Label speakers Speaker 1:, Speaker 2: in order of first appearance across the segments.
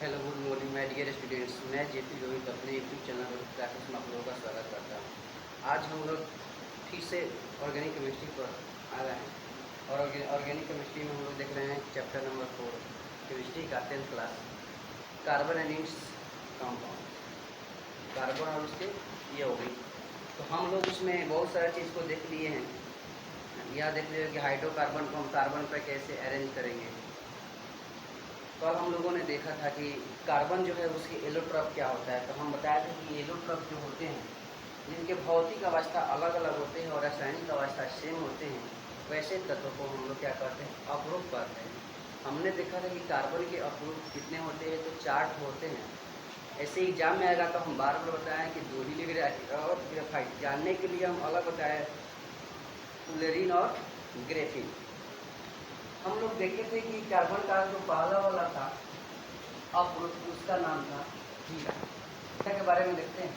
Speaker 1: Hello good morning my dear students. मैं JP Rohit अपने YouTube channel Rohit classes में आप लोगों का स्वागत करता हूँ। आज हम लोग फिर से ऑर्गेनिक केमिस्ट्री पर आ रहे हैं और ऑर्गेनिक केमिस्ट्री में हम लोग देख रहे हैं चैप्टर नंबर 4 केमिस्ट्री का 10th class, carbon and its compound, carbon और उसके यौगिक। तो हम लोग उसमें बहुत सारा चीज़ को देख लिए हैं। यह देख लीजिए कि हाइड्रोकार्बन को हम कार्बन पर कैसे अरेंज करेंगे। कल हम लोगों ने देखा था कि कार्बन जो है उसके एलोट्रॉप क्या होता है। तो हम बताए थे कि एलोट्रॉप जो होते हैं जिनके भौतिक अवस्था अलग अलग होते हैं और रासायनिक अवस्था सेम होते हैं, वैसे तत्वों को हम लोग क्या करते हैं, अपरूप करते हैं। हमने देखा था कि कार्बन के अपरूप कितने होते हैं, तो 4 होते हैं। ऐसे एग्जाम में आएगा तो हम बार बार बताएं कि 2 डिग्री और ग्रेफाइट जानने के लिए हम अलग बताएं फुलेरिन और ग्रेफिन। हम लोग देखे थे कि कार्बन का जो पहला वाला था अपरूप, उसका नाम था हीरा। हीरा के बारे में देखते हैं।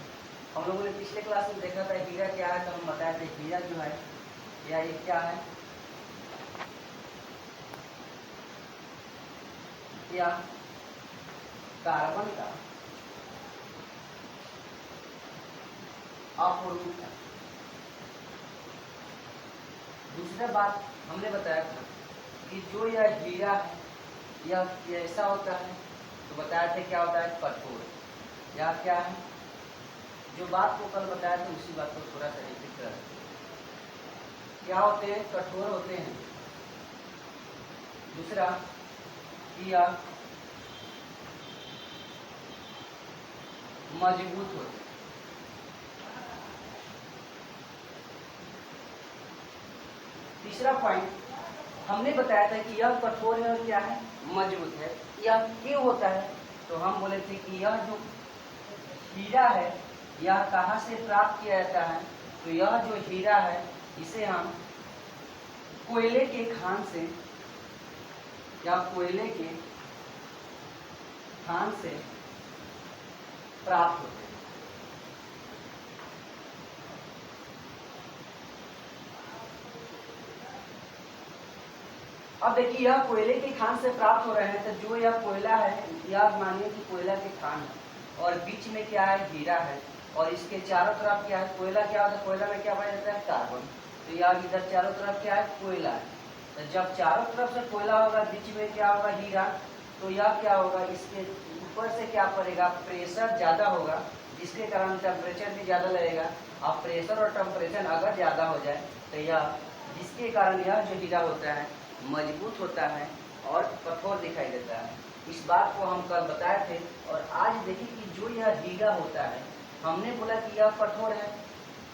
Speaker 1: हम लोगों ने पिछले क्लास में देखा था हीरा क्या है, तो हम बताए थे हीरा जो है या ये क्या है, या कार्बन का अपरूप है। दूसरा बात हमने बताया था कि जो यह हीरा है यह ऐसा होता है, तो बताया थे क्या होता है, कठोर। या क्या है, जो बात को कल बताया था उसी बात को थोड़ा सा रिपीट कर, क्या होते हैं, कठोर होते हैं। दूसरा या मजबूत होते हैं। तीसरा पॉइंट हमने बताया था कि यह कठोर है और क्या है, मजबूत है। यह क्यों होता है, तो हम बोले थे कि यह जो हीरा है यह कहाँ से प्राप्त किया जाता है, तो यह जो हीरा है इसे हम कोयले के खान से या कोयले के खान से प्राप्त होते हैं। अब देखिए यह कोयले के खान से प्राप्त हो रहे हैं, तो जो यह कोयला है, यह मानिए कि कोयला के खान है और बीच में क्या है, हीरा है, और इसके चारों तरफ क्या है, कोयला क्या होता है, कोयला में क्या पाया जाता है, कार्बन। तो यह इधर चारों तरफ क्या है, कोयला है। तो जब चारों तरफ से कोयला होगा, बीच में क्या होगा, हीरा, तो यह क्या होगा, इसके ऊपर से क्या पड़ेगा, प्रेशर ज़्यादा होगा, जिसके कारण टेम्परेचर भी ज़्यादा लगेगा। अब प्रेशर और टेम्परेचर अगर ज़्यादा हो जाए तो यह, जिसके कारण यह जो हीरा होता है मजबूत होता है और कठोर दिखाई देता है। इस बात को हम कल बताए थे। और आज देखिए कि जो यह हीरा होता है, हमने बोला कि यह कठोर है,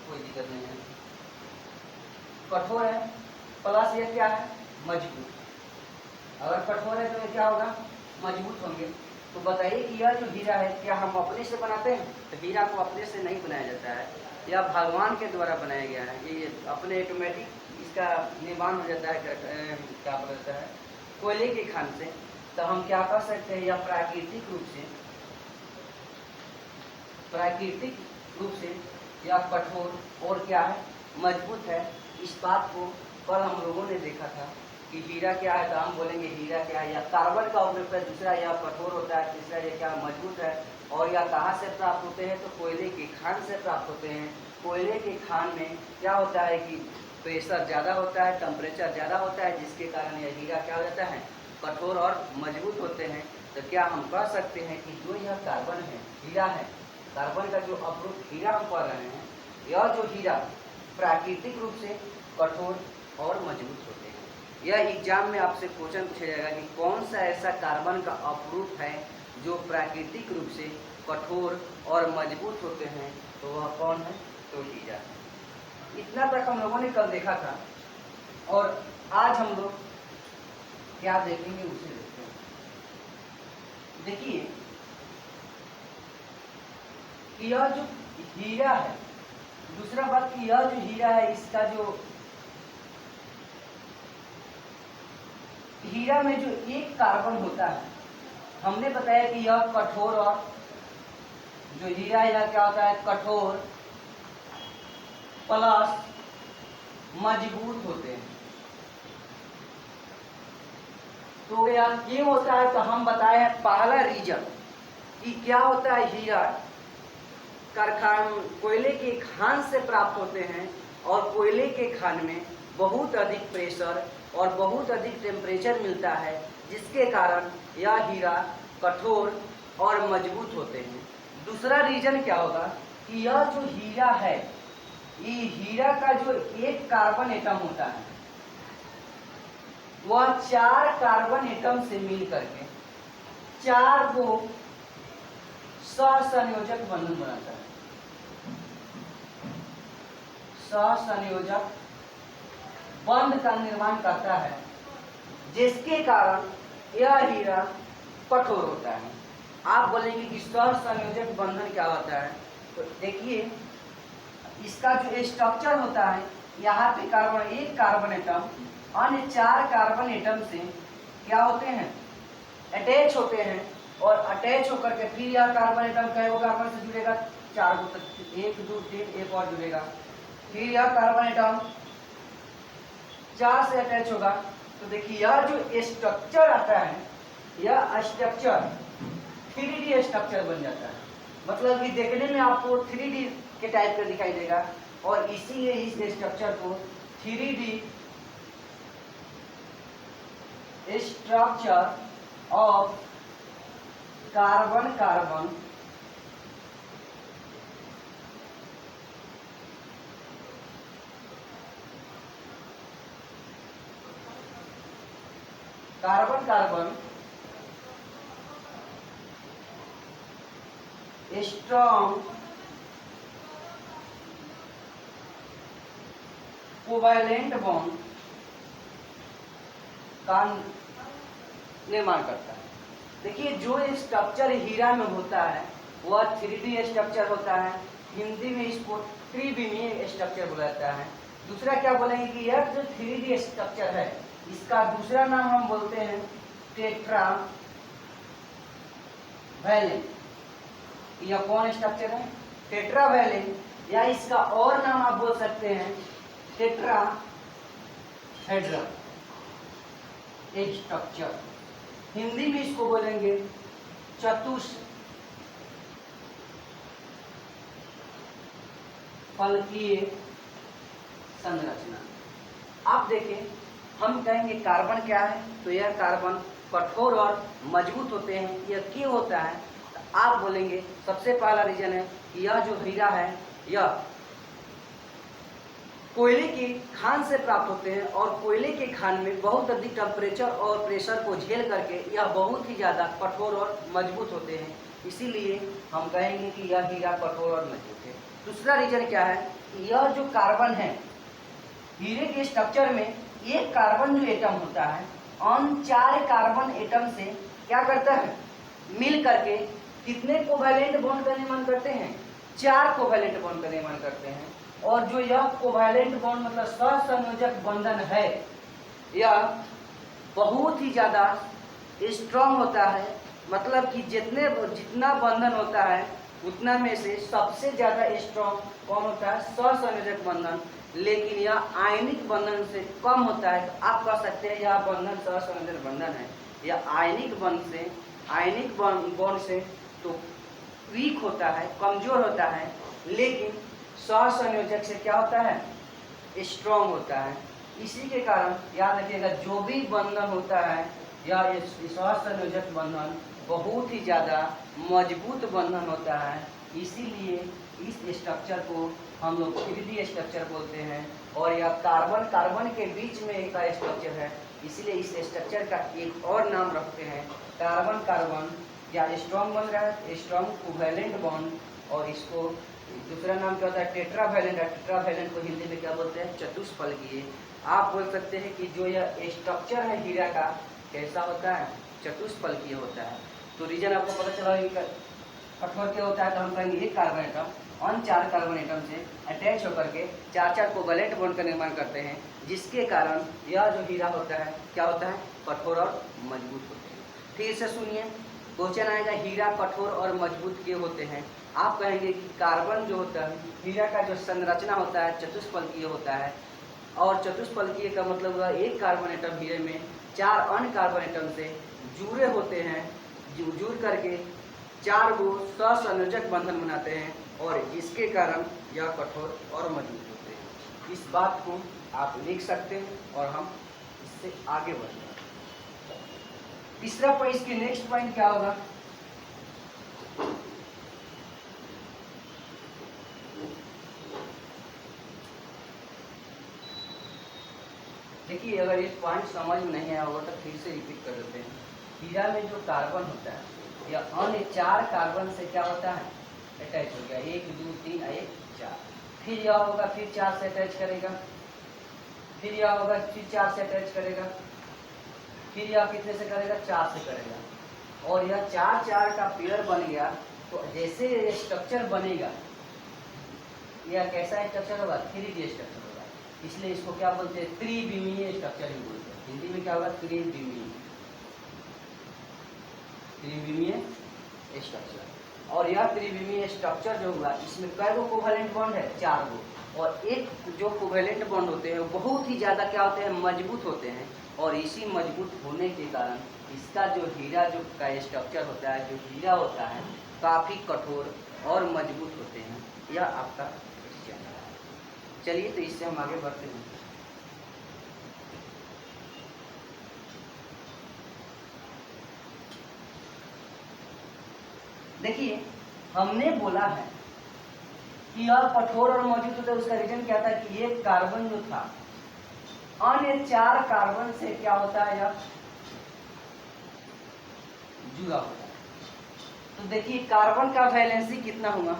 Speaker 1: कोई दिक्कत नहीं है, कठोर है, प्लस यह क्या है, मजबूत। अगर कठोर है तो ये क्या होगा, मजबूत होंगे। तो बताइए कि यह जो हीरा है क्या हम अपने से बनाते हैं, तो हीरा को अपने से नहीं बनाया जाता है, यह भगवान के द्वारा बनाया गया है। ये अपने ऑटोमेटिक इसका निर्माण हो जाता है, क्या बोलता है, कोयले के खान से। तो हम क्या कर सकते हैं, यह प्राकृतिक रूप से यह कठोर और क्या है, मजबूत है। इस बात को कल हम लोगों ने देखा था कि हीरा क्या है, तो हम बोलेंगे हीरा क्या है, या कार्बन का उपयोग है। दूसरा यह कठोर होता है, तीसरा यह क्या, मजबूत है। और यह कहाँ से प्राप्त होते हैं, तो कोयले के खान से प्राप्त होते हैं। कोयले के खान में क्या होता है कि प्रेशर ज़्यादा होता है, टेम्परेचर ज़्यादा होता है, जिसके कारण यह हीरा क्या हो जाता है, कठोर और मजबूत होते हैं। तो क्या हम कह सकते हैं कि जो यह कार्बन है, हीरा है, कार्बन का जो अपरूप हीरा हम पढ़ रहे हैं, यह जो हीरा प्राकृतिक रूप से कठोर और मजबूत होते हैं। यह एग्जाम में आपसे क्वेश्चन पूछा जाएगा कि कौन सा ऐसा कार्बन का अपरूप है जो प्राकृतिक रूप से कठोर और मजबूत होते हैं, तो वह कौन है, तो हीरा। इतना तक हम लोगों ने कल देखा था। और आज हम लोग क्या देखेंगे उसे देखते हैं। देखिए कि यह जो हीरा है, दूसरा बात कि यह जो हीरा है, इसका जो हीरा में जो एक कार्बन होता है, हमने बताया कि यह कठोर, और जो हीरा यह क्या होता है, कठोर प्लस मजबूत होते हैं। तो यह क्यों होता है, तो हम बताए हैं पहला रीजन, कि क्या होता है, हीरा कोयले के खान से प्राप्त होते हैं और कोयले के खान में बहुत अधिक प्रेशर और बहुत अधिक टेम्परेचर मिलता है, जिसके कारण यह हीरा कठोर और मजबूत होते हैं। दूसरा रीजन क्या होगा कि यह जो हीरा है, ये हीरा का जो एक कार्बन एटम होता है वह 4 कार्बन एटम से मिल करके 4 को सहसंयोजक बंधन बनाता है। सहसंयोजक बंध का निर्माण करता है, जिसके कारण यह हीरा कठोर होता है। आप बोलेंगे कि सहसंयोजक बंधन क्या होता है, तो देखिए इसका जो स्ट्रक्चर होता है, यहाँ पे एक कार्बन एटम अन्य 4 कार्बन एटम से क्या होते हैं, अटैच होते हैं, और अटैच होकर के फिर यह कार्बन एटम कई कार्बन से जुड़ेगा, 4 को, 1 2 3 एक और जुड़ेगा, फिर यह कार्बन एटम 4 से अटैच होगा। तो देखिए यह जो स्ट्रक्चर आता है, यह स्ट्रक्चर 3D स्ट्रक्चर बन जाता है। मतलब कि देखने में आपको 3D के टाइप का दिखाई देगा, और इसीलिए इस स्ट्रक्चर को 3D structure of carbon carbon carbon carbon strong covalent bond का निर्माण करता है। देखिए जो स्ट्रक्चर हीरा में होता है वह 3D स्ट्रक्चर होता है। हिंदी में इसको त्रिविमीय स्ट्रक्चर बोला जाता है। दूसरा क्या बोलेंगे कि यह जो 3D स्ट्रक्चर है, इसका दूसरा नाम हम बोलते हैं टेट्रा वैलेंट। यह कौन स्ट्रक्चर है, टेट्रा वैलेंट, या इसका और नाम आप बोल सकते हैं टेट्राहेड्रल स्ट्रक्चर। हिंदी में इसको बोलेंगे चतुष्फलकीय संरचना। आप देखें, हम कहेंगे कार्बन क्या है, तो यह कार्बन कठोर और मजबूत होते हैं। यह क्यों होता है, तो आप बोलेंगे सबसे पहला रीजन है कि यह जो हीरा है यह कोयले के खान से प्राप्त होते हैं, और कोयले के खान में बहुत अधिक टेम्परेचर और प्रेशर को झेल करके यह बहुत ही ज़्यादा कठोर और मजबूत होते हैं। इसीलिए हम कहेंगे कि यह हीरा कठोर और मजबूत है। दूसरा रीजन क्या है, यह जो कार्बन है, हीरे के स्ट्रक्चर में एक कार्बन जो एटम होता है उन 4 कार्बन एटम से क्या करता है, मिल करके कितने कोवैलेंट बॉन्ड का निर्माण करते हैं, 4 कोवैलेंट बॉन्ड का निर्माण करते हैं। और जो यह कोवैलेंट बॉन्ड मतलब सहसंयोजक बंधन है, यह बहुत ही ज़्यादा स्ट्रॉन्ग होता है। मतलब कि जितना बंधन होता है उतना में से सबसे ज़्यादा स्ट्रॉन्ग कौन होता है, सहसंयोजक बंधन। लेकिन यह आयनिक बंधन से कम होता है। तो आप कह सकते हैं यह बंधन सहसंयोजक बंधन है। यह आयनिक बॉन्ड से तो वीक होता है, कमजोर होता है, लेकिन सहसंयोजक से क्या होता है, स्ट्रॉन्ग होता है। इसी के कारण याद रखिएगा, जो भी बंधन होता है या सहसंयोजक बंधन बहुत ही ज़्यादा मजबूत बंधन होता है। इसीलिए इस स्ट्रक्चर को हम लोग 3D स्ट्रक्चर बोलते हैं। और यह कार्बन कार्बन के बीच में एक स्ट्रक्चर है, इसीलिए इस स्ट्रक्चर का एक और नाम रखते हैं कार्बन कार्बन, या स्ट्रॉन्ग बन रहा है, स्ट्रॉन्ग कोवैलेंट बॉन्ड। और इसको दूसरा नाम क्या होता है, टेट्रावैलेंट। टेट्रावैलेंट को हिंदी में क्या बोलते हैं, चतुष्फलकीय। आप बोल सकते हैं कि जो यह स्ट्रक्चर है हीरा का कैसा होता है, चतुष्फलकीय होता है। तो रीजन आपको पता चला कि कठोर क्या होता है, तो हम कहेंगे एक कार्बन एटम उन 4 कार्बन एटम से अटैच होकर के 4 कोवैलेंट बॉन्ड का निर्माण करते हैं, जिसके कारण यह जो हीरा होता है क्या होता है, कठोर और मजबूत होते हैं। फिर से सुनिए, क्वेश्चन आएगा हीरा कठोर और मजबूत क्यों होते हैं। आप कहेंगे कि कार्बन जो होता है, हीरा का जो संरचना होता है चतुष्फलकीय होता है। और चतुष्फलकीय का मतलब हुआ एक कार्बन एटम हीरे में 4 अन्य कार्बन एटम से जुड़े होते हैं, जुड़ करके 4 गो सहसंयोजक बंधन बनाते हैं और जिसके कारण यह कठोर और मजबूत होते हैं। इस बात को आप लिख सकते हैं और हम इससे आगे बढ़ते हैं। तीसरा पॉइंट, इसके नेक्स्ट पॉइंट क्या होगा? देखिए, अगर इस पॉइंट समझ में नहीं आया होगा तो फिर से रिपीट कर देते हैं। हीरा में जो कार्बन होता है या अन्य 4 कार्बन से क्या होता है? अटैच हो गया, 1 2 3 1 4। फिर यह होगा, फिर 4 से अटैच करेगा, फिर यह होगा, फिर 4 से अटैच करेगा, फिर यह कितने से करेगा? 4 से करेगा। और यह 4 4 का पेयर बन गया। तो जैसे स्ट्रक्चर बनेगा, यह कैसा स्ट्रक्चर होगा? 3D स्ट्रक्चर होगा। इसलिए इसको क्या बोलते हैं? त्रिविमीय स्ट्रक्चर ही बोलते हैं। हिंदी में क्या होगा? त्रिविमीय स्ट्रक्चर। और यह त्रिविमीय स्ट्रक्चर जो हुआ, इसमें कै गो कोवेलेंट बॉन्ड है? 4 गो। और एक जो कोवेलेंट बॉन्ड होते हैं वो बहुत ही ज़्यादा क्या होते हैं? मजबूत होते हैं। और इसी मजबूत होने के कारण इसका जो हीरा जो का स्ट्रक्चर होता है, जो हीरा होता है, काफ़ी कठोर और मजबूत होते हैं। यह आपका क्वेश्चन है। चलिए, तो इससे हम आगे बढ़ते हैं। देखिए, हमने बोला है कि यह कठोर और मजबूत होता है। उसका रीजन क्या था? कि ये कार्बन जो था अन्य 4 कार्बन से क्या होता है? यह जुड़ा होता है। तो देखिए, कार्बन का वैलेंसी कितना हुआ?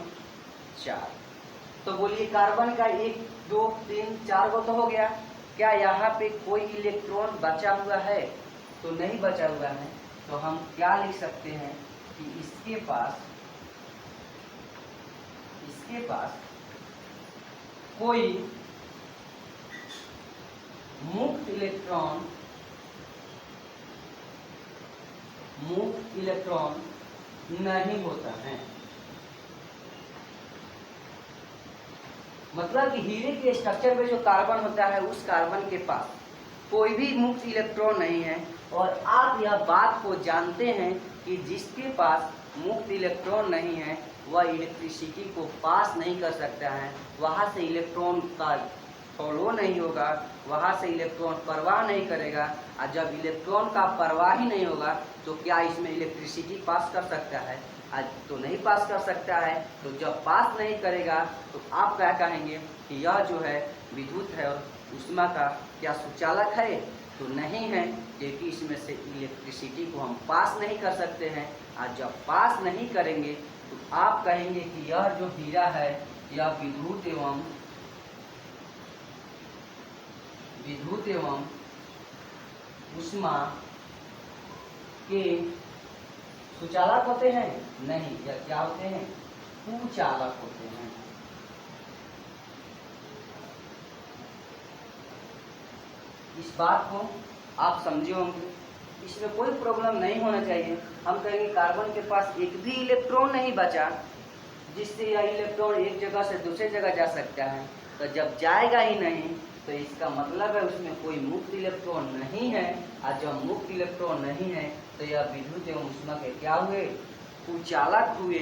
Speaker 1: 4। तो बोलिए, कार्बन का 1 2 3 4 गो तो हो गया। क्या यहाँ पे कोई इलेक्ट्रॉन बचा हुआ है? तो नहीं बचा हुआ है। तो हम क्या लिख सकते हैं कि इसके पास कोई मुक्त इलेक्ट्रॉन नहीं होता है। मतलब कि हीरे के स्ट्रक्चर में जो कार्बन होता है, उस कार्बन के पास कोई भी मुक्त इलेक्ट्रॉन नहीं है। और आप यह बात को जानते हैं कि जिसके पास मुक्त इलेक्ट्रॉन नहीं है वह इलेक्ट्रिसिटी को पास नहीं कर सकता है। वहाँ से इलेक्ट्रॉन का फ्लो नहीं होगा, वहाँ से इलेक्ट्रॉन प्रवाह नहीं करेगा। और जब इलेक्ट्रॉन का प्रवाह ही नहीं होगा तो क्या इसमें इलेक्ट्रिसिटी पास कर सकता है? आज तो नहीं पास कर सकता है। तो जब पास नहीं करेगा तो आप क्या कहेंगे कि यह जो है विद्युत है और ऊष्मा का क्या सुचालक है? तो नहीं है, क्योंकि इसमें से इलेक्ट्रिसिटी को हम पास नहीं कर सकते हैं। और जब पास नहीं करेंगे तो आप कहेंगे कि यह जो हीरा है यह विद्युत एवं ऊष्मा के सुचालक होते हैं? नहीं, या क्या होते हैं? कुचालक होते हैं। इस बात को आप समझे होंगे। इसमें कोई प्रॉब्लम नहीं होना चाहिए। हम कहेंगे कार्बन के पास एक भी इलेक्ट्रॉन नहीं बचा जिससे यह इलेक्ट्रॉन एक जगह से दूसरी जगह जा सकता है। तो जब जाएगा ही नहीं तो इसका मतलब है उसमें कोई मुक्त इलेक्ट्रॉन नहीं है। और जब मुक्त इलेक्ट्रॉन नहीं है तो यह विद्युत एवं ऊष्मा के क्या हुए? कुचालक हुए।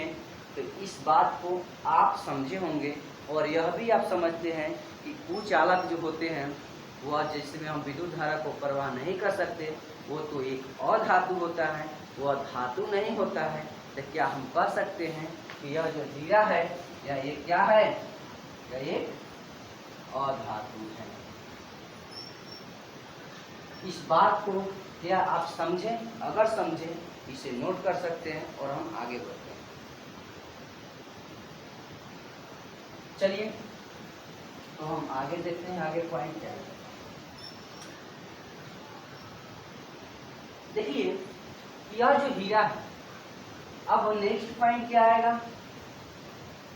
Speaker 1: तो इस बात को आप समझे होंगे। और यह भी आप समझते हैं कि कुचालक जो होते हैं वह जिसमें हम विद्युत धारा को प्रवाह नहीं कर सकते, वो तो एक अधातु होता है, वह धातु नहीं होता है। तो क्या हम कह सकते हैं कि यह जो हीरा है यह एक क्या है? यह एक अधातु है। इस बात को क्या आप समझें? अगर समझें इसे नोट कर सकते हैं और हम आगे बढ़ते हैं। चलिए, तो हम आगे देखते हैं आगे पॉइंट क्या है। देखिए, यह जो हीरा है, अब नेक्स्ट पॉइंट क्या आएगा?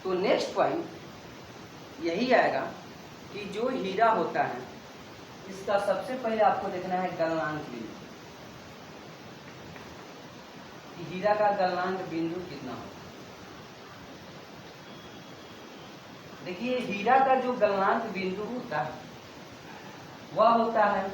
Speaker 1: तो नेक्स्ट पॉइंट यही आएगा कि जो हीरा होता है इसका सबसे पहले आपको देखना है गलनांक बिंदु। हीरा का गलनांक बिंदु कितना होगा? देखिए, हीरा का जो गलनांक बिंदु होता है वह होता है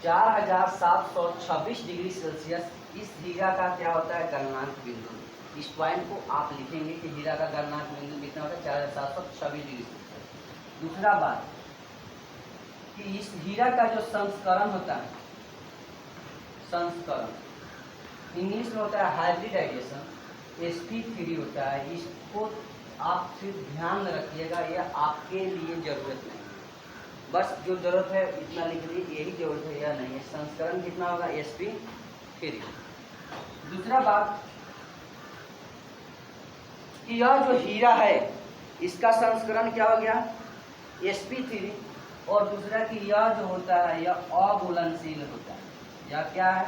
Speaker 1: 4726 डिग्री सेल्सियस इस हीरा का क्या होता है गलनांक बिंदु। इस पॉइंट को आप लिखेंगे कि हीरा का गलनांक बिंदु कितना होता है 4726 डिग्री सेल्सियस। दूसरा बात कि इस हीरा का जो संस्करण होता है, संस्करण इंग्लिश में होता है हाइब्रिडाइजेशन, sp3 होता है। इसको आप सिर्फ ध्यान रखिएगा, यह आपके लिए जरूरत नहीं, बस जो जरूरत है इतना लिख लीजिए, यही जरूरत है, यह नहीं है। संस्करण कितना होगा sp3। दूसरा बात कि यह जो हीरा है इसका संस्करण क्या हो गया sp3, और दूसरा कि यह जो होता है यह अघुलनशील होता है। यह क्या है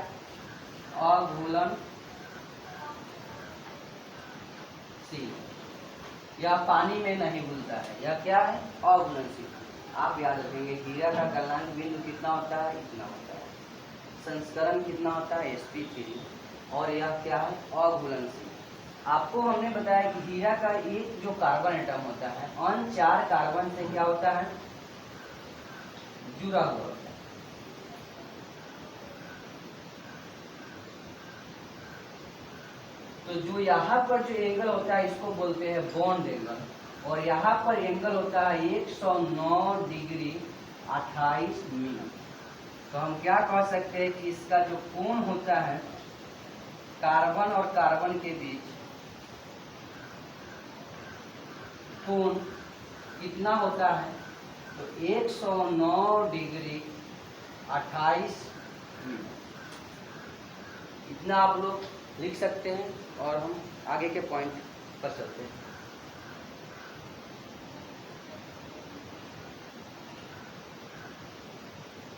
Speaker 1: अघुलनशील, यह पानी में नहीं घुलता है। यह क्या है अघुलनशील। आप याद रखेंगे हीरा का गलनांक बिंदु कितना होता है इतना होता है, संस्करण कितना होता है sp3, और यह क्या है अघुलनशील। आपको हमने बताया कि हीरा का एक जो कार्बन एटम होता है अन्य 4 कार्बन से क्या होता है जुड़ा हुआ होता है। तो जो यहाँ पर जो एंगल होता है इसको बोलते हैं बॉन्ड एंगल, और यहाँ पर एंगल होता है 109 डिग्री 28 मिनट। तो हम क्या कह सकते हैं कि इसका जो कोण होता है कार्बन और कार्बन के बीच कोण कितना होता है तो 109 डिग्री 28 मिनट। इतना आप लोग लिख सकते हैं और हम आगे के पॉइंट पर चलते हैं।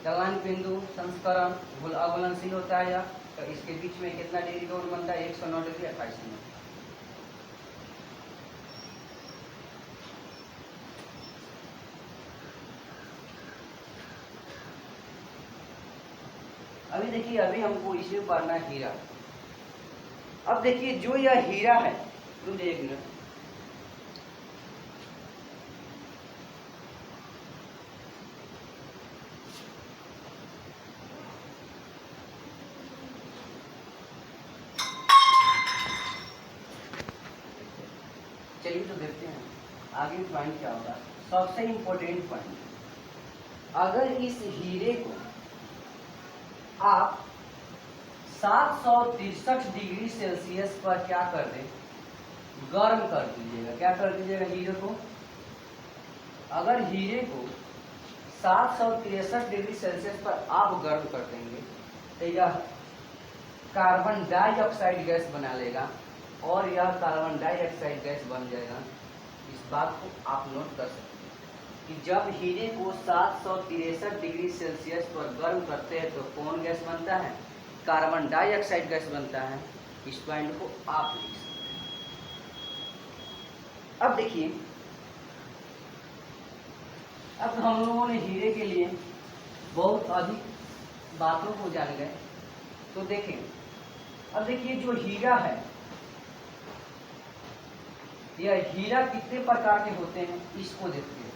Speaker 1: गलनांक बिंदु संस्करण अघुलनशील होता है यह, तो इसके बीच में कितना डिग्री कोण बनता है 109 डिग्री 28 मिनट। अभी देखिए, अभी हमको इसमें पढ़ना है हीरा। अब देखिए जो यह हीरा है, रुक जाइए 1 मिनट, चलिए तो देखते हैं आगे पॉइंट क्या होगा। सबसे इम्पोर्टेंट पॉइंट, अगर इस हीरे को आप 763 डिग्री सेल्सियस पर क्या कर दें गर्म कर दीजिएगा। क्या कर दीजिएगा हीरे को, अगर हीरे को 763 डिग्री सेल्सियस पर आप गर्म कर देंगे तो यह कार्बन डाइऑक्साइड गैस बना लेगा, और यह कार्बन डाइऑक्साइड गैस बन जाएगा। इस बात को आप नोट कर सकते हैं कि जब हीरे को 763 डिग्री सेल्सियस पर गर्म करते हैं तो कौन गैस बनता है कार्बन डाइऑक्साइड गैस बनता है। इस पॉइंट को आप लिख सकते हैं। अब देखिए, अब हम लोगों ने हीरे के लिए बहुत अधिक बातों को जान गए, तो देखें अब देखिए जो हीरा है, यह हीरा कितने प्रकार के होते हैं इसको देखते हैं।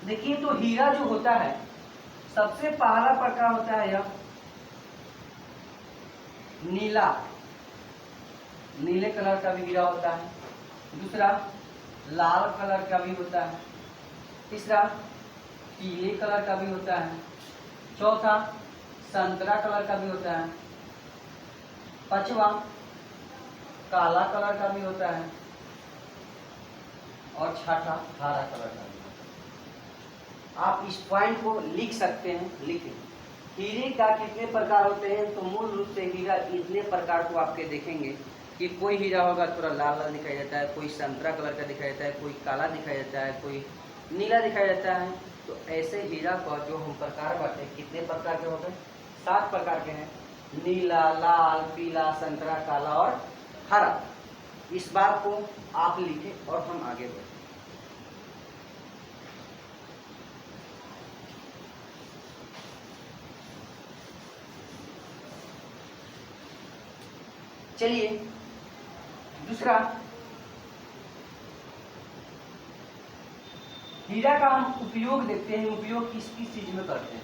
Speaker 1: देखिए तो हीरा जो होता है सबसे पहला प्रकार होता है यह नीला, नीले कलर का भी हीरा होता है। दूसरा लाल कलर का भी होता है। तीसरा पीले कलर का भी होता है। चौथा संतरा कलर का भी होता है। पांचवा काला कलर का भी होता है, और छठा हरा कलर का भी होता है। आप इस पॉइंट को लिख सकते हैं, लिखें। हीरे का कितने प्रकार होते हैं, तो मूल रूप से हीरा इतने प्रकार को आपके देखेंगे कि कोई हीरा होगा थोड़ा लाल लाल दिखाई देता है, कोई संतरा कलर का दिखाई देता है, कोई काला दिखाई देता है, कोई नीला दिखाई देता है। तो ऐसे हीरा का जो हम प्रकार बांटे, कितने प्रकार के हो गए 7 प्रकार के हैं, नीला, लाल, पीला, संतरा, काला और हरा। इस बात को आप लिखें और हम आगे बढ़ें। चलिए दूसरा, हीरा का हम उपयोग देखते हैं, उपयोग किस किस चीज में करते हैं,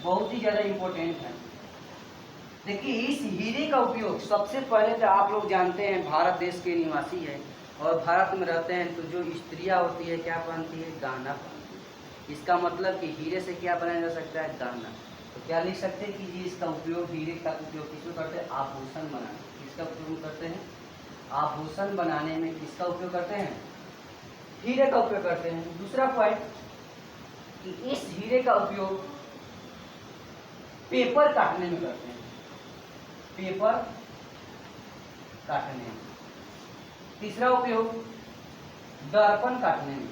Speaker 1: बहुत ही ज्यादा इंपॉर्टेंट है। देखिए इस हीरे का उपयोग सबसे पहले तो आप लोग जानते हैं भारत देश के निवासी है और भारत में रहते हैं, तो जो स्त्रियां होती है क्या पहनती है, गहना पहनती है। इसका मतलब कि हीरे से क्या बनाया जा सकता है, गहना। तो क्या लिख सकते हैं कि जी इसका उपयोग, हीरे का उपयोग किसमें करते हैं, आभूषण बनाने। किसका उपयोग करते हैं, आभूषण बनाने में किसका उपयोग करते हैं, हीरे का उपयोग करते हैं। दूसरा पॉइंट कि इस हीरे का उपयोग पेपर काटने में करते हैं, पेपर काटने में। तीसरा उपयोग दर्पण काटने में।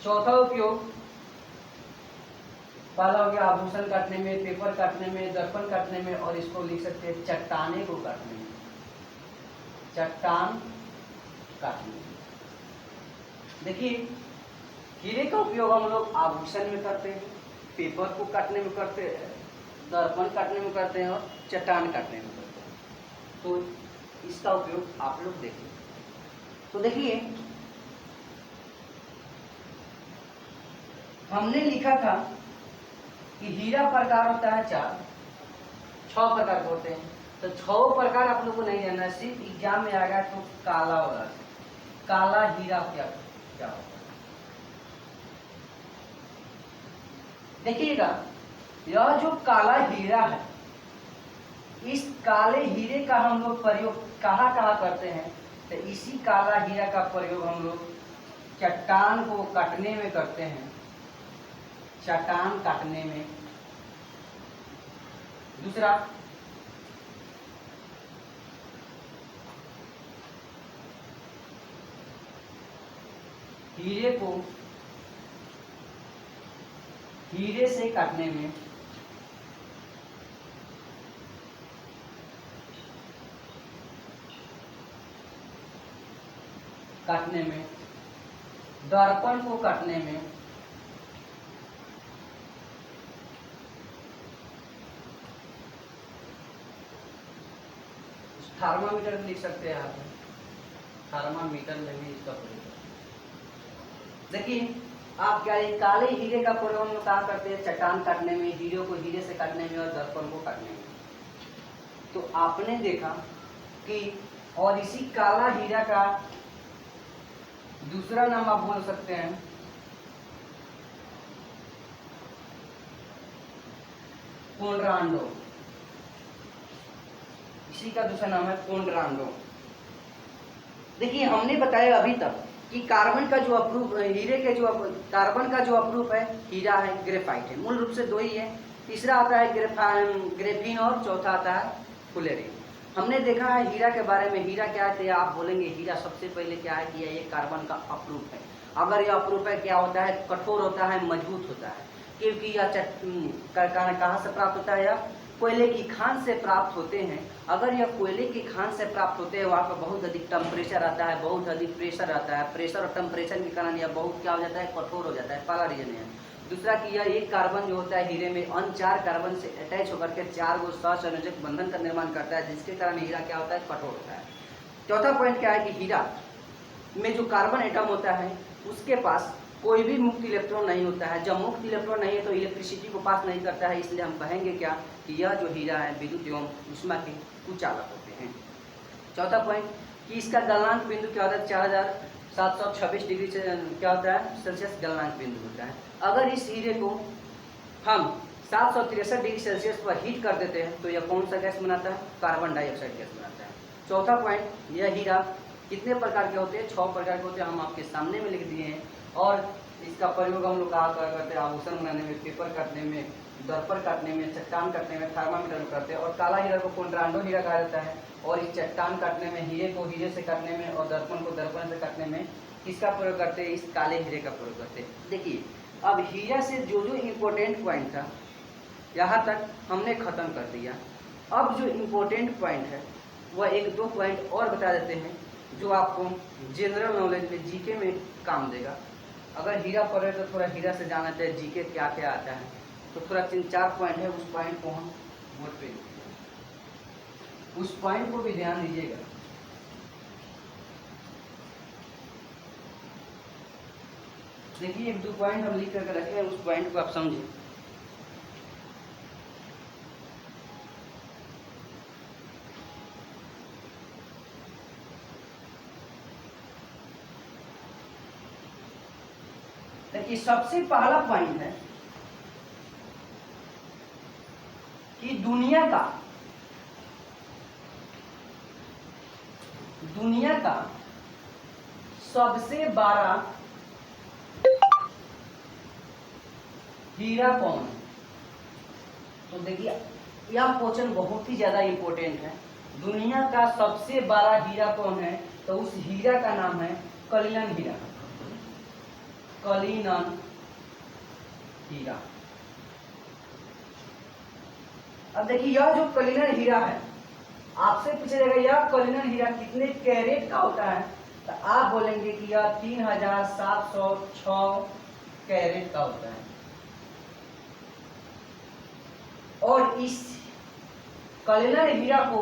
Speaker 1: चौथा उपयोग, पहला हो गया आभूषण काटने में, पेपर काटने में, दर्पण काटने में, और इसको लिख सकते हैं चट्टाने को काटने में, चट्टान काटने में। देखिए हीरे का उपयोग हम लोग आभूषण में करते हैं, पेपर को काटने में करते हैं, दर्पण काटने में करते हैं और चट्टान काटने में करते हैं। तो इसका उपयोग आप लोग देखिए। तो देखिए हमने लिखा था कि हीरा प्रकार होता है 6 प्रकार के होते हैं। तो 6 प्रकार आप लोगों को नहीं जानना, सिर्फ एग्जाम में आएगा तो काला वाला, काला हीरा क्या क्या होता है। देखिएगा यह जो काला हीरा है, इस काले हीरे का हम लोग प्रयोग कहाँ कहाँ करते हैं, तो इसी काला हीरा का प्रयोग हम लोग चट्टान को काटने में करते हैं, चट्टान काटने में। दूसरा हीरे को हीरे से काटने में। काटने में, दर्पण को काटने में, थर्मामीटर लिख सकते हैं आप, थर्मामीटर में भी इसका प्रयोग। देखिए आप क्या, काले हीरे का प्रयोग हम लोग कहाँ करते हैं, चट्टान काटने में, हीरे को हीरे से काटने में और दर्पण को काटने में। तो आपने देखा कि, और इसी काला हीरा का दूसरा नाम आप बोल सकते हैं कोंड्रांडो, इसी का दूसरा नाम है कोंड्रांडो। देखिए हमने बताया अभी तक कि कार्बन का जो अप्रूफ, हीरे के जो कार्बन का जो अप्रूफ है हीरा है, ग्रेफाइट है। मूल रूप से 2 ही है, तीसरा आता है ग्रेफीन और चौथा आता है फुलेरिन। हमने देखा है हीरा के बारे में, हीरा क्या है, आप बोलेंगे हीरा सबसे पहले क्या है कि ये कार्बन का अप्रूफ है। अगर यह अप्रूफ है क्या होता है, कठोर होता है, मजबूत होता है, क्योंकि यह कहाँ से प्राप्त होता है, यह कोयले की खान से प्राप्त होते हैं। अगर यह कोयले की खान से प्राप्त होते हैं, वहाँ पर बहुत अधिक टेम्परेचर आता है, बहुत अधिक प्रेशर आता है, प्रेशर और टेम्परेचर के कारण यह बहुत क्या हो जाता है, कठोर हो जाता है, पहला रीजन है। दूसरा कि यह एक कार्बन जो होता है हीरे में अन्य 4 कार्बन से अटैच होकर के 4 गो सहसंयोजक बंधन का निर्माण करता है, जिसके कारण हीरा क्या होता है, कठोर होता है। चौथा पॉइंट क्या है कि हीरा में जो कार्बन एटम होता है उसके पास कोई भी मुक्त इलेक्ट्रॉन नहीं होता है। जब मुक्त इलेक्ट्रॉन नहीं है तो इलेक्ट्रिसिटी को पास नहीं करता है, इसलिए हम कहेंगे क्या कि यह जो हीरा है विद्युत एवं ऊष्मा के कुचालक होते हैं। चौथा पॉइंट कि इसका गलनांक बिंदु क्या होता है, 4726 डिग्री से क्या होता है, सेल्सियस गलनांक बिंदु होता है। अगर इस हीरे को हम 763 डिग्री सेल्सियस पर हीट कर देते हैं तो यह कौन सा गैस बनाता है, कार्बन डाइऑक्साइड गैस बनाता है। चौथा पॉइंट, यह हीरा कितने प्रकार के होते हैं, 6 प्रकार के होते हैं, हम आपके सामने में लिख दिए हैं। और इसका प्रयोग हम लोग कहाँ करते हैं, आभूषण बनाने में, पेपर काटने में, दर्पण काटने में, चट्टान काटने में, थर्मामीटर में करते हैं। और काला हीरा को कोंड्रांडो हीरा कहा जाता है। और इस चट्टान काटने में, हीरे को हीरे से काटने में और दर्पण को दर्पण से काटने में किसका प्रयोग करते हैं, इस काले हीरे का प्रयोग करते हैं। देखिए अब हीरा से जो जो इम्पोर्टेंट पॉइंट था यहाँ तक हमने खत्म कर दिया। अब जो इम्पोर्टेंट पॉइंट है वह 1-2 पॉइंट और बता देते हैं जो आपको जनरल नॉलेज में, जीके में काम देगा। अगर हीरा पढ़े तो थोड़ा हीरा से जाना चाहिए, जीके क्या क्या आता है, तो थोड़ा 3-4 पॉइंट है, उस पॉइंट को हम नोट पे, उस पॉइंट को भी ध्यान दीजिएगा। देखिए एक दो पॉइंट हम लिख करके रखे हैं, उस पॉइंट को आप समझें। देखिए सबसे पहला पॉइंट है कि दुनिया का सबसे बड़ा हीरा कौन है। तो देखिए यह क्वेश्चन बहुत ही ज्यादा इंपॉर्टेंट है। दुनिया का सबसे बड़ा हीरा कौन है, तो उस हीरा का नाम है कलिनन हीरा। कलिनन हीरा। अब देखिए यह जो कलिनन हीरा है, आपसे पूछा जाएगा यह कलिनन हीरा कितने कैरेट का होता है, तो आप बोलेंगे कि यह 3706 कैरेट का होता है। और इस कलिनन हीरा को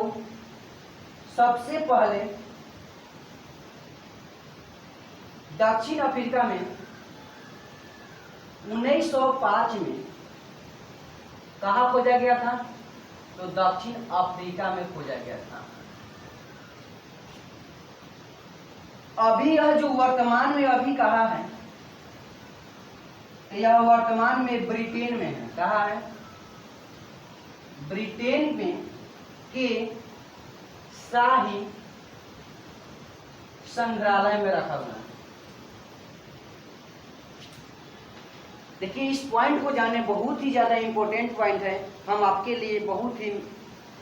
Speaker 1: सबसे पहले दक्षिण अफ्रीका में 1905 में कहा खोजा गया था, तो दक्षिण अफ्रीका में खोजा गया था। अभी यह जो वर्तमान में अभी कहा है, यह वर्तमान में ब्रिटेन में है। कहा है ब्रिटेन में के शाही संग्रहालय में रखा हुआ है। देखिए इस पॉइंट को जाने बहुत ही ज्यादा इंपॉर्टेंट पॉइंट है। हम आपके लिए बहुत ही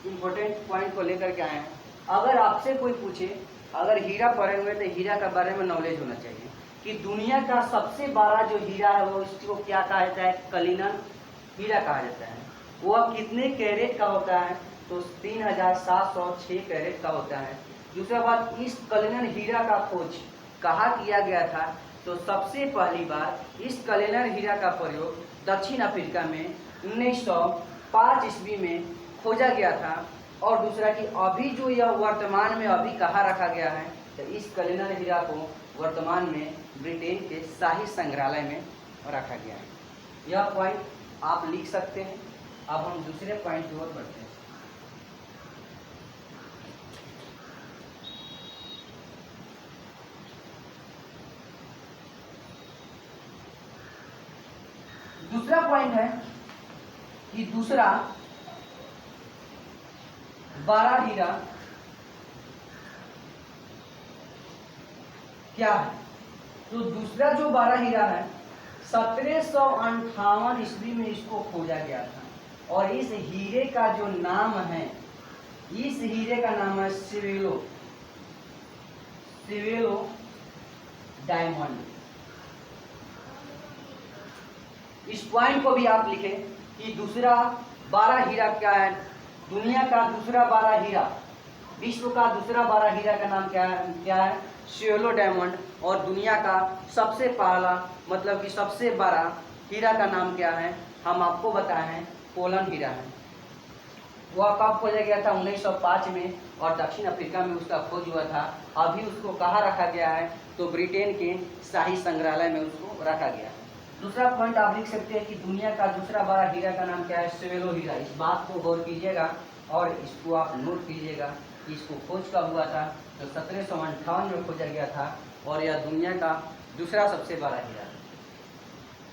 Speaker 1: इंपॉर्टेंट पॉइंट को लेकर के आए हैं। अगर आपसे कोई पूछे, अगर हीरा पढ़े हुए तो हीरा के बारे में नॉलेज होना चाहिए कि दुनिया का सबसे बड़ा जो हीरा है वो इसको क्या कहा जाता है, कलिनन हीरा कहा जाता है। वह कितने कैरेट का होता है, तो 3706 कैरेट का होता है। दूसरा बात, इस कलिनन हीरा का खोज कहाँ किया गया था, तो सबसे पहली बार इस कलिनन हीरा का प्रयोग दक्षिण अफ्रीका में 1905 ईस्वी में खोजा गया था। और दूसरा कि अभी जो यह वर्तमान में अभी कहाँ रखा गया है, तो इस कलिनन हीरा को वर्तमान में ब्रिटेन के शाही संग्रहालय में रखा गया है। यह पॉइंट आप लिख सकते हैं। अब हम दूसरे पॉइंट की ओर बढ़ते हैं। दूसरा पॉइंट है कि दूसरा बड़ा हीरा क्या है। तो दूसरा जो बड़ा हीरा है 1758 ईस्वी में इसको खोजा गया था। और इस हीरे का जो नाम है, इस हीरे का नाम है सिवेलो डायमंड। इस पॉइंट को भी आप लिखें कि दूसरा बड़ा हीरा क्या है। दुनिया का दूसरा बड़ा हीरा, विश्व का दूसरा बड़ा हीरा का नाम क्या है, सिवेलो डायमंड। और दुनिया का सबसे पहला मतलब कि सबसे बड़ा हीरा का नाम क्या है, हम आपको बताए हैं पोलन हीरा है। वह कब खोजा गया था, 1905 में, और दक्षिण अफ्रीका में उसका खोज हुआ था। अभी उसको कहाँ रखा गया है, तो ब्रिटेन के शाही संग्रहालय में उसको रखा गया है। दूसरा पॉइंट आप लिख सकते हैं कि दुनिया का दूसरा बड़ा हीरा का नाम क्या है, सिवेलो हीरा। इस बात को गौर कीजिएगा और इसको आप नोट कीजिएगा कि इसको खोज कब हुआ था, तो 1758 में खोजा गया था। और यह दुनिया का दूसरा सबसे बड़ा हीरा।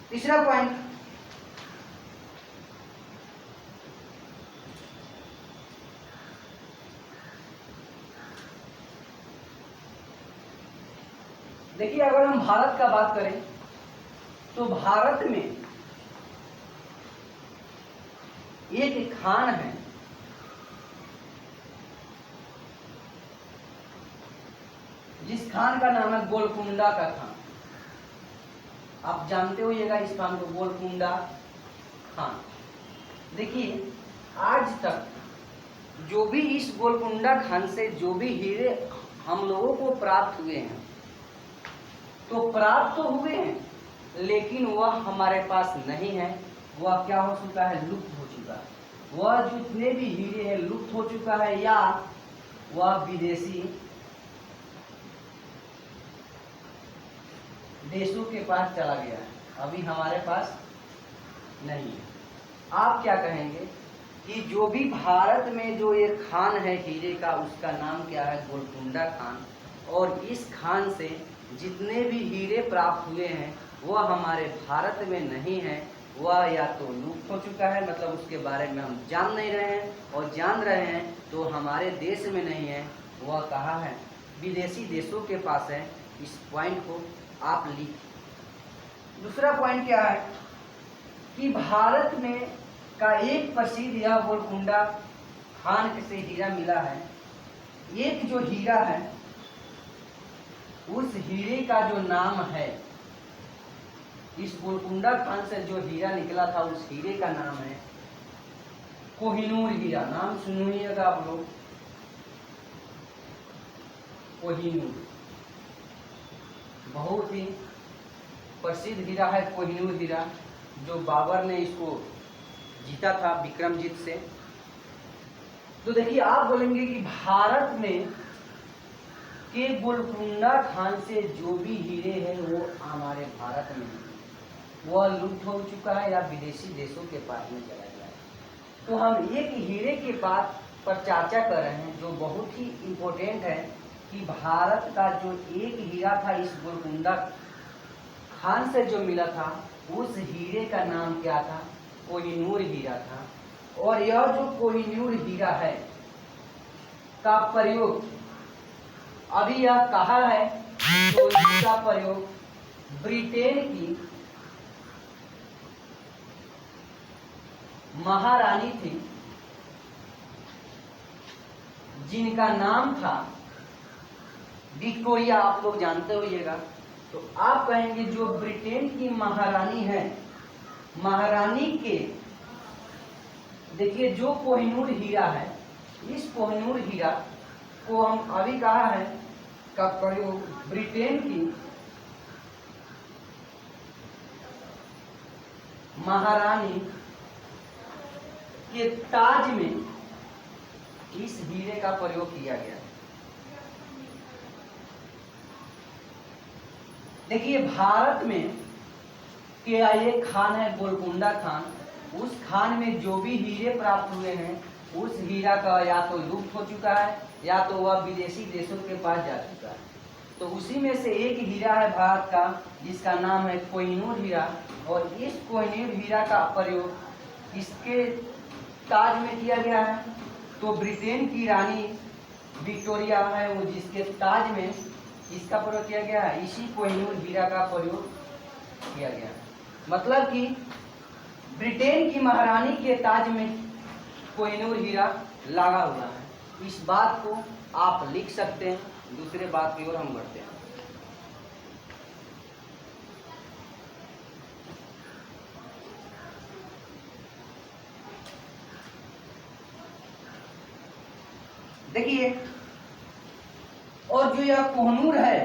Speaker 1: तीसरा पॉइंट, देखिए अगर हम भारत का बात करें तो भारत में एक खान है जिस खान का नाम है गोलकुंडा का खान। आप जानते होइएगा इस खान को, गोलकुंडा खान। देखिए आज तक जो भी इस गोलकुंडा खान से जो भी हीरे हम लोगों को प्राप्त हुए हैं, तो प्राप्त तो हुए हैं लेकिन वह हमारे पास नहीं है। वह क्या हो चुका है, लुप्त हो चुका है। वह जितने भी हीरे हैं लुप्त हो चुका है, या वह देशों के पास चला गया है, अभी हमारे पास नहीं है। आप क्या कहेंगे कि जो भी भारत में जो ये खान है हीरे का, उसका नाम क्या है? गोलकुंडा खान। और इस खान से जितने भी हीरे प्राप्त हुए हैं वह हमारे भारत में नहीं है, वह या तो लुप्त हो चुका है, मतलब उसके बारे में हम जान नहीं रहे हैं, और जान रहे हैं तो हमारे देश में नहीं है, वह कहाँ है? विदेशी देशों के पास है। इस पॉइंट को आप लिखिए। दूसरा पॉइंट क्या है कि भारत में का एक प्रसिद्ध यह गोलकुंडा खान से हीरा मिला है। एक जो हीरा है उस हीरे का जो नाम है, इस गोलकुंडा खान से जो हीरा निकला था उस हीरे का नाम है कोहिनूर हीरा। नाम सुनिएगा आप लोग, कोहिनूर। बहुत ही प्रसिद्ध हीरा है कोहिनूर हीरा, जो बाबर ने इसको जीता था विक्रमजीत से। तो देखिए, आप बोलेंगे कि भारत में के गोलकुंडा खान से जो भी हीरे हैं वो हमारे भारत में नहीं, वह लुप्त हो चुका है या विदेशी देशों के पास में चला गया है। तो हम एक हीरे के बात पर चर्चा कर रहे हैं जो बहुत ही इम्पोर्टेंट है कि भारत का जो एक हीरा था इस गोलकुंडा खान से जो मिला था, उस हीरे का नाम क्या था? कोहिनूर हीरा था। और यह जो कोहिनूर हीरा है का प्रयोग अभी यह कहा है, तो इसका प्रयोग ब्रिटेन की महारानी थी जिनका नाम था विक्टोरिया, आप लोग जानते होइएगा। तो आप कहेंगे जो ब्रिटेन की महारानी है, महारानी के देखिए जो कोहिनूर हीरा है, इस कोहिनूर हीरा को हम अभी कहा है का प्रयोग ब्रिटेन की महारानी के ताज में इस हीरे का प्रयोग किया गया। देखिए, भारत में क्या एक खान है गोलकुंडा खान, उस खान में जो भी हीरे प्राप्त हुए हैं उस हीरा का या तो लुप्त हो चुका है या तो वह विदेशी देशों के पास जा चुका है। तो उसी में से एक हीरा है भारत का जिसका नाम है कोहिनूर हीरा। और इस कोहिनूर हीरा का प्रयोग इसके ताज में किया गया है। तो ब्रिटेन की रानी विक्टोरिया है वो जिसके ताज में इसका प्रयोग किया गया है, इसी कोहिनूर हीरा का प्रयोग किया गया। मतलब कि ब्रिटेन की महारानी के ताज में कोहिनूर हीरा लगा हुआ है। इस बात को आप लिख सकते हैं। दूसरे बात की ओर हम बढ़ते हैं। देखिए, और जो यह कोहिनूर है,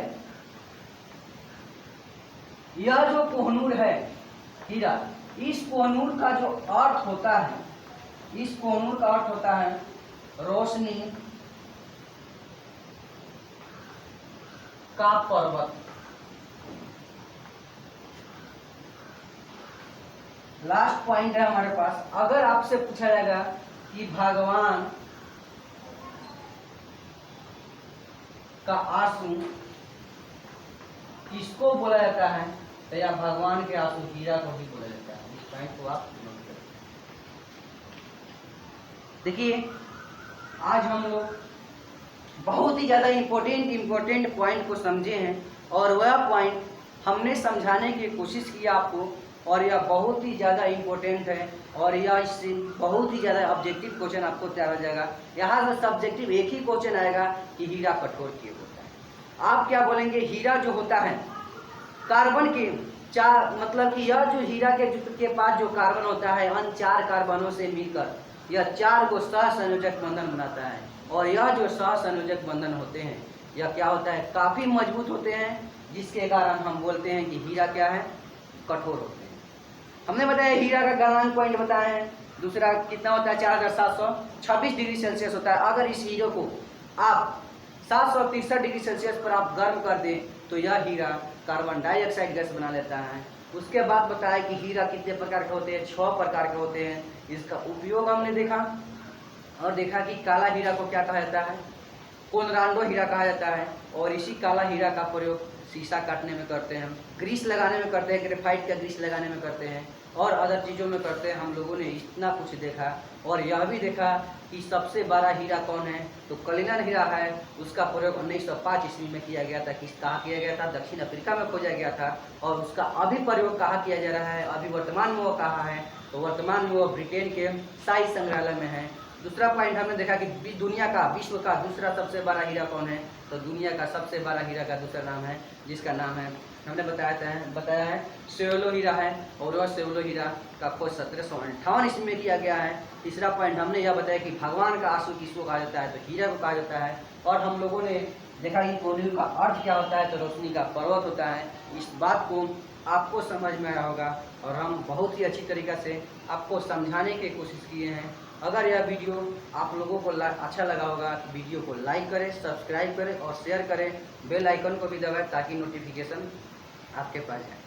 Speaker 1: यह जो कोहिनूर है हीरा, इस कोहिनूर का जो अर्थ होता है, इस कोहिनूर का अर्थ होता है रोशनी का पर्वत। लास्ट पॉइंट है हमारे पास। अगर आपसे पूछा जाएगा कि भगवान का आंसू किसको बोला जाता है, तो या भगवान के आंसू हीरा को भी बोला जाता है। इस पॉइंट को आप नोट करें। देखिए, आज हम लोग बहुत ही ज़्यादा इम्पोर्टेंट पॉइंट को समझे हैं और वह पॉइंट हमने समझाने की कोशिश की आपको, और यह बहुत ही ज़्यादा इम्पोर्टेंट है और यह इससे बहुत ही ज़्यादा ऑब्जेक्टिव क्वेश्चन आपको तैयार हो जाएगा। यहाँ से सब्जेक्टिव एक ही क्वेश्चन आएगा कि हीरा कठोर क्यों होता है। आप क्या बोलेंगे? हीरा जो होता है कार्बन के चार, मतलब कि यह जो हीरा के पास जो कार्बन होता है अन्य 4 कार्बनों से मिलकर यह 4 को सहसंयोजक बंधन बनाता है। और यह जो सहसंयोजक बंधन होते हैं यह क्या होता है? काफ़ी मजबूत होते हैं, जिसके कारण हम बोलते हैं कि हीरा क्या है? कठोर होते हैं। हमने बताया हीरा का गलनांक पॉइंट बताया है। दूसरा कितना होता है? 4726 डिग्री सेल्सियस होता है। अगर इस हीरे को आप 763 डिग्री सेल्सियस पर आप गर्म कर दें तो यह हीरा कार्बन डाइऑक्साइड गैस बना लेता है। उसके बाद बताया कि हीरा कितने प्रकार के होते हैं, 6 प्रकार के होते हैं। इसका उपयोग हमने देखा और देखा कि काला हीरा को क्या कहा जाता है, कोनरांडो हीरा कहा जाता है। और इसी काला हीरा का प्रयोग शीशा काटने में करते हैं, ग्रीस लगाने में करते हैं, ग्रेफाइट का ग्रीस लगाने में करते हैं और अदर चीज़ों में करते हैं। हम लोगों ने इतना कुछ देखा और यह भी देखा कि सबसे बड़ा हीरा कौन है, तो कलिनन हीरा है। उसका प्रयोग 1905 ईस्वी में किया गया था। कहाँ किया गया था? दक्षिण अफ्रीका में खोजा गया था। और उसका अभी प्रयोग कहाँ किया जा रहा है, अभी वर्तमान में वो कहाँ है, तो वर्तमान में वो ब्रिटेन के साइज संग्रहालय में है। दूसरा पॉइंट हमने देखा कि विश्व का दूसरा सबसे बड़ा हीरा कौन है, तो दुनिया का सबसे बड़ा हीरा का दूसरा नाम है, जिसका नाम है हमने बताया है सेवलो हीरा है। और वह सेवलो हीरा का खोज 1758 ईस्वी में किया गया है। तीसरा पॉइंट हमने यह बताया कि भगवान का आंसू किसको कहा जाता है, तो हीरा को कहा जाता है। और हम लोगों ने देखा कि कोहिनूर का अर्थ क्या होता है, तो रोशनी का पर्वत होता है। इस बात को आपको समझ में आया होगा और हम बहुत ही अच्छी तरीक़ा से आपको समझाने की कोशिश किए हैं। अगर यह वीडियो आप लोगों को अच्छा लगा होगा तो वीडियो को लाइक करें, सब्सक्राइब करें और शेयर करें। बेल आइकन को भी दबाएं ताकि नोटिफिकेशन आपके पास जाए।